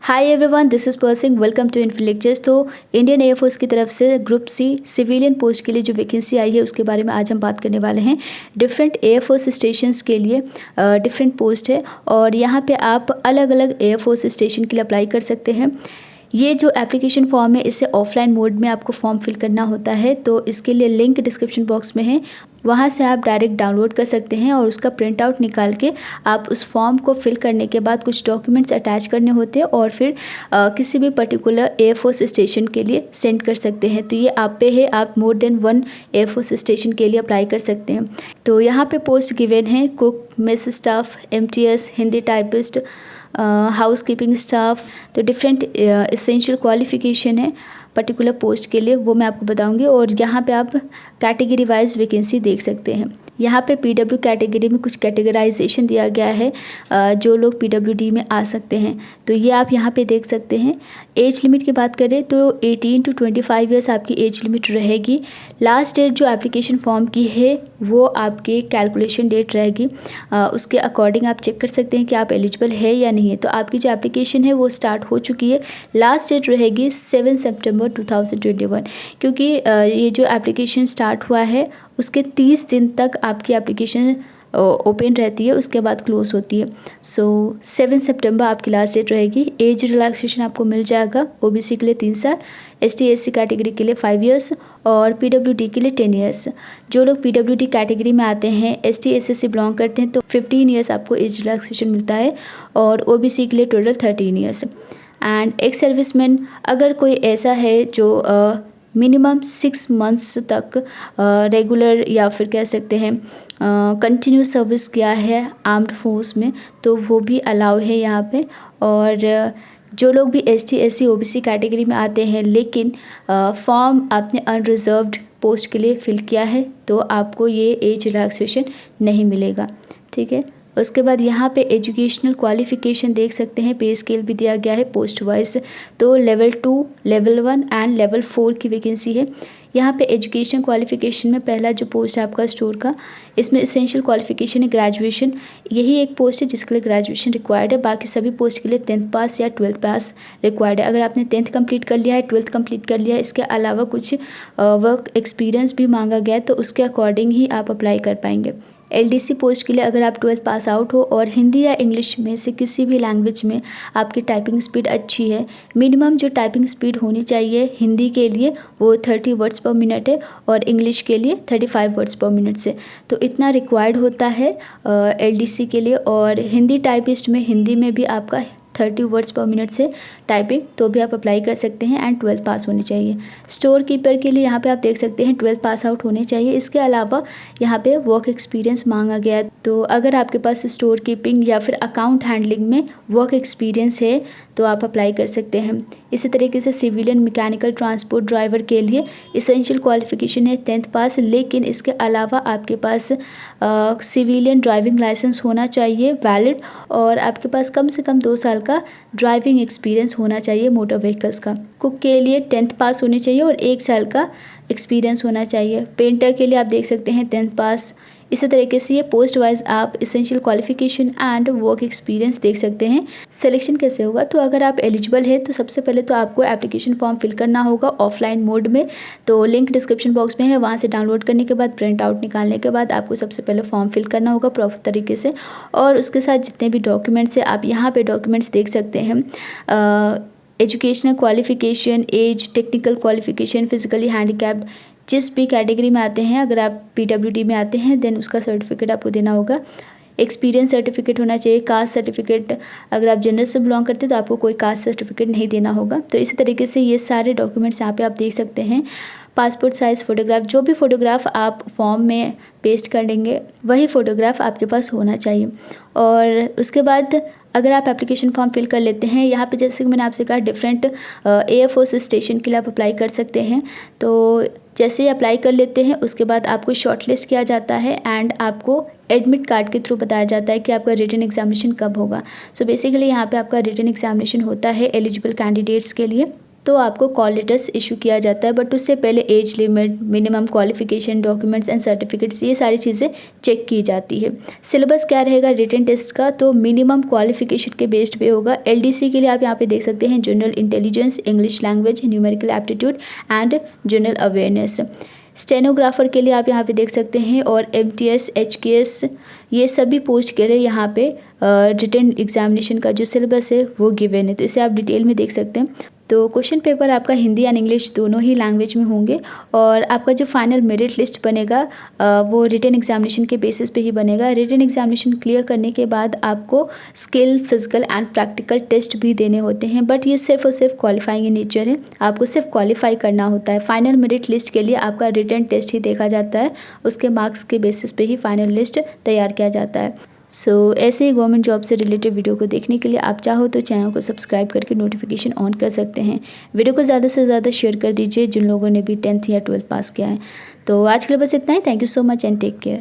Hi everyone, this is पर्सिंग। Welcome to info lectures. तो Indian air force की तरफ से ग्रुप सी सिविलियन पोस्ट के लिए जो वैकेंसी आई है उसके बारे में आज हम बात करने वाले हैं। डिफरेंट एयरफोर्स स्टेशंस के लिए डिफरेंट पोस्ट है और यहाँ पे आप अलग अलग एयरफोर्स स्टेशन के लिए अप्लाई कर सकते हैं। ये जो एप्लीकेशन फॉर्म है इसे ऑफलाइन मोड में आपको फॉर्म फिल करना होता है, तो इसके लिए लिंक डिस्क्रिप्शन बॉक्स में है, वहाँ से आप डायरेक्ट डाउनलोड कर सकते हैं और उसका प्रिंट आउट निकाल के आप उस फॉर्म को फिल करने के बाद कुछ डॉक्यूमेंट्स अटैच करने होते हैं और फिर किसी भी पर्टिकुलर एयरफोर्स स्टेशन के लिए सेंड कर सकते हैं। तो ये आप पे है, आप मोर देन 1 एयरफोर्स स्टेशन के लिए अप्लाई कर सकते हैं। तो यहाँ पे पोस्ट गिवन है cook, mess staff, MTS, Hindi typist, house keeping staff. तो डिफरेंट एसेंशियल क्वालिफ़िकेशन है पर्टिकुलर पोस्ट के लिए, वो मैं आपको बताऊंगी। और यहाँ पे आप कैटेगरी वाइज वैकेंसी देख सकते हैं। यहाँ पे PW कैटेगरी में कुछ कैटेगराइजेशन दिया गया है, जो लोग PWD में आ सकते हैं तो ये आप यहाँ पे देख सकते हैं। एज लिमिट की बात करें तो 18 to 25 ईयर्स आपकी एज लिमिट रहेगी। लास्ट डेट जो एप्लीकेशन फॉर्म की है वो आपके कैलकुलेशन डेट रहेगी, उसके अकॉर्डिंग आप चेक कर सकते हैं कि आप एलिजिबल है या नहीं है। तो आपकी जो एप्लीकेशन है वो स्टार्ट हो चुकी है। लास्ट डेट रहेगी 7 सितंबर 2021, क्योंकि ये जो एप्लीकेशन स्टार्ट हुआ है उसके 30 दिन तक आपकी एप्लीकेशन ओपन रहती है, उसके बाद क्लोज होती है। सो 7 सितंबर आपकी लास्ट डेट रहेगी। एज रिलैक्सेशन आपको मिल जाएगा। OBC के लिए 3 साल, ST SC कैटेगरी के लिए 5 ईयर्स और PWD के लिए 10 ईयर्स। जो लोग PWD कैटेगरी में आते हैं, ST SC से बिलोंग करते हैं तो 15 ईयर्स आपको एज रिलैक्सेशन मिलता है और OBC के लिए टोटल 13 ईयर्स। एंड एक सर्विसमैन अगर कोई ऐसा है जो मिनिमम 6 मंथ्स तक रेगुलर या फिर कह सकते हैं कंटिन्यू सर्विस किया है आर्म्ड फोर्स में, तो वो भी अलाउ है यहाँ पे। और जो लोग भी ST SC OBC कैटेगरी में आते हैं लेकिन फॉर्म आपने अनरिजर्व्ड पोस्ट के लिए फिल किया है तो आपको ये एज रिलैक्सेशन नहीं मिलेगा, ठीक है। उसके बाद यहाँ पे एजुकेशनल क्वालिफ़िकेशन देख सकते हैं, पे स्केल भी दिया गया है पोस्ट वाइज। तो लेवल 2, लेवल 1 एंड लेवल 4 की वैकेंसी है। यहाँ पे एजुकेशन क्वालिफ़िकेशन में पहला जो पोस्ट है आपका स्टोर का, इसमें एसेंशियल क्वालिफ़िकेशन है ग्रेजुएशन। यही एक पोस्ट है जिसके लिए ग्रेजुएशन रिक्वायर्ड है, बाकी सभी पोस्ट के लिए 10th पास या 12th पास रिक्वायर्ड है। अगर आपने 10th कंप्लीट कर लिया है, 12th कंप्लीट कर लिया है, इसके अलावा कुछ वर्क एक्सपीरियंस भी मांगा गया है तो उसके अकॉर्डिंग ही आप अप्लाई कर पाएंगे। LDC पोस्ट के लिए अगर आप 12th पास आउट हो और हिंदी या इंग्लिश में से किसी भी लैंग्वेज में आपकी टाइपिंग स्पीड अच्छी है, मिनिमम जो टाइपिंग स्पीड होनी चाहिए हिंदी के लिए वो 30 वर्ड्स पर मिनट है और इंग्लिश के लिए 35 वर्ड्स पर मिनट से, तो इतना रिक्वायर्ड होता है LDC के लिए। और हिंदी टाइपिस्ट में हिंदी में भी आपका 30 वर्ड्स पर मिनट से टाइपिंग, तो भी आप अप्लाई कर सकते हैं एंड 12th पास होनी चाहिए। स्टोर कीपर के लिए यहाँ पे आप देख सकते हैं 12th पास आउट होने चाहिए। इसके अलावा यहाँ पे वर्क एक्सपीरियंस मांगा गया है, तो अगर आपके पास स्टोर कीपिंग या फिर अकाउंट हैंडलिंग में वर्क एक्सपीरियंस है तो आप अप्लाई कर सकते हैं। इसी तरीके से सिविलियन मैकेनिकल ट्रांसपोर्ट ड्राइवर के लिए एसेंशियल क्वालिफिकेशन है 10th पास, लेकिन इसके अलावा आपके पास सिविलियन ड्राइविंग लाइसेंस होना चाहिए वैलिड, और आपके पास कम से कम 2 साल का ड्राइविंग एक्सपीरियंस होना चाहिए मोटर व्हीकल्स का। कुक के लिए 10th पास होनी चाहिए और 1 साल का एक्सपीरियंस होना चाहिए। पेंटर के लिए आप देख सकते हैं 10th पास। इसी तरीके से ये पोस्ट वाइज आप essential qualification and work experience देख सकते हैं। सिलेक्शन कैसे होगा, तो अगर आप एलिजिबल है तो सबसे पहले तो आपको एप्लीकेशन फॉर्म फिल करना होगा ऑफलाइन मोड में, तो लिंक डिस्क्रिप्शन बॉक्स में है, वहाँ से डाउनलोड करने के बाद प्रिंट आउट निकालने के बाद आपको सबसे पहले फॉर्म फिल करना होगा प्रॉपर तरीके से। और उसके साथ जितने भी डॉक्यूमेंट्स है आप यहाँ पे डॉक्यूमेंट्स देख सकते हैं, educational qualification, age, technical qualification, physically handicapped, जिस भी कैटेगरी में आते हैं, अगर आप PWD में आते हैं देन उसका सर्टिफिकेट आपको देना होगा। एक्सपीरियंस सर्टिफिकेट होना चाहिए, कास्ट सर्टिफिकेट, अगर आप जनरल से बिलोंग करते हैं तो आपको कोई कास्ट सर्टिफिकेट नहीं देना होगा। तो इसी तरीके से ये सारे डॉक्यूमेंट्स यहाँ पे आप देख सकते हैं। पासपोर्ट साइज़ फ़ोटोग्राफ, जो भी फ़ोटोग्राफ आप फॉर्म में पेस्ट कर देंगे वही फ़ोटोग्राफ आपके पास होना चाहिए। और उसके बाद अगर आप एप्लीकेशन फॉर्म फिल कर लेते हैं, यहाँ पे जैसे कि मैंने आपसे कहा डिफरेंट एयरफोर्स स्टेशन के लिए आप अप्लाई कर सकते हैं। तो जैसे ही अप्लाई कर लेते हैं उसके बाद आपको शॉर्टलिस्ट किया जाता है एंड आपको एडमिट कार्ड के थ्रू बताया जाता है कि आपका रिटन एग्जामिनेशन कब होगा। सो बेसिकली यहाँ पे आपका रिटन एग्जामिनेशन होता है एलिजिबल कैंडिडेट्स के लिए तो आपको कॉल लेटर्स इशू किया जाता है, बट उससे पहले age limit, minimum qualification, documents and certificates, ये सारी चीज़ें चेक की जाती है। सिलेबस क्या रहेगा रिटन टेस्ट का, तो मिनिमम क्वालिफिकेशन के बेस्ड पे होगा। एलडीसी के लिए आप यहाँ पे देख सकते हैं general intelligence, English language, numerical aptitude and general awareness. Stenographer के लिए आप यहाँ पे देख सकते हैं, और एमटीएस, एचकेएस, ये सभी पोस्ट के लिए यहाँ पे रिटन एग्जामिनेशन का जो सिलेबस है वो गिवन है, तो इसे आप डिटेल में देख सकते हैं। तो क्वेश्चन पेपर आपका हिंदी एंड इंग्लिश दोनों ही लैंग्वेज में होंगे, और आपका जो फाइनल मेरिट लिस्ट बनेगा वो रिटन एग्जामिनेशन के बेसिस पे ही बनेगा। रिटन एग्जामिनेशन क्लियर करने के बाद आपको skill, physical and practical test भी देने होते हैं, बट ये सिर्फ और सिर्फ क्वालिफाइंग इन नेचर है, आपको सिर्फ क्वालिफाई करना होता है। फाइनल मेरिट लिस्ट के लिए आपका रिटन टेस्ट ही देखा जाता है, उसके मार्क्स के बेसिस पे ही फाइनल लिस्ट तैयार किया जाता है। ऐसे ही गवर्नमेंट जॉब से रिलेटेड वीडियो को देखने के लिए आप चाहो तो चैनल को सब्सक्राइब करके नोटिफिकेशन ऑन कर सकते हैं। वीडियो को ज़्यादा से ज़्यादा शेयर कर दीजिए जिन लोगों ने भी 10th या 12th पास किया है। तो आज के लिए बस इतना ही। Thank you so much and take care.